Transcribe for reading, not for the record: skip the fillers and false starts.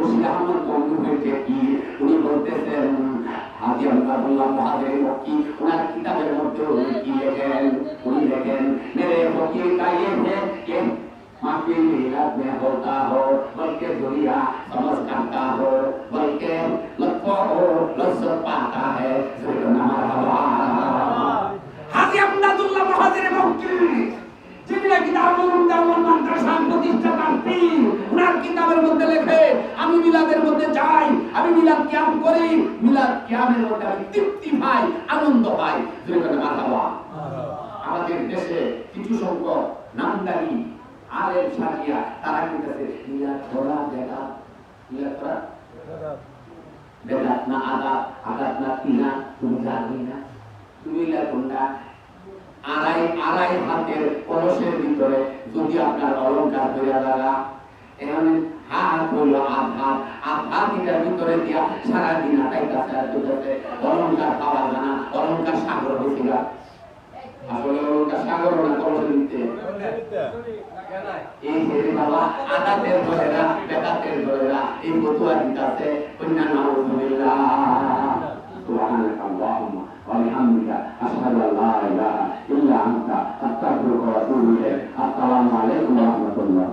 বশির আহমদ গঙ্গু হয়েছে কি উনি বলতেছেন হাজি আব্দুল্লাহ মুহাজির মক্কি ওনার কিতাবের মধ্যে উনি কি লেখেন উনি লেখেন মেরে ফকির का ये है कि माफी मिलाद में होता हो बल्कि दुनिया समझ करता हो बल्कि लत्फो हो लज्जत पाता है सुबहानल्लाह हाजी अब्दुल्लाह मुहाजिर मक्की যিনি নাকি দারুল দাওয়াত মাদ্রাসার প্রতিষ্ঠাতা পীর ওনার কিতাবের মধ্যে লেখে আমি মিলাদের মধ্যে যাই আমি মিলাদ কিয়াম করি মিলাদ কিয়ামের মধ্যে আমি তৃপ্তি পাই আনন্দ পাই যেখানে মারহাবা আমাদের দেশে কিছু সংখ্যক নামদারি আলেম সাকিয়া তারা কিনতেছে মিলাদ করা দেখা মিলাদ করা বেদাত না আদাত না তিনা তুমি জানি না তুমি মিলাদ কোনটা আড়াই হাতের কলসের ভিতরে যদি আপনার অলঙ্কার হইয়া লাগা এখানে হাত হইল আধা এটার ভিতরে দিয়া সারাদিন আটাইতেছে আর দুটাতে অলঙ্কার পাওয়া জানা অলঙ্কার সাগর হয়েছিল আসলে অলঙ্কার সাগর না কলসের ভিতরে এই যে বাবা আদাতের ধরেরা বেদাতের ধরেরা এই বতুয়া দিতাছে কন্যা নাউজুবিল্লাহ সুবহানাল্লাহ وبحمدك أشهد أن لا إله إلا أنت أستغفرك وأتوب إليك السلام عليكم ورحمة الله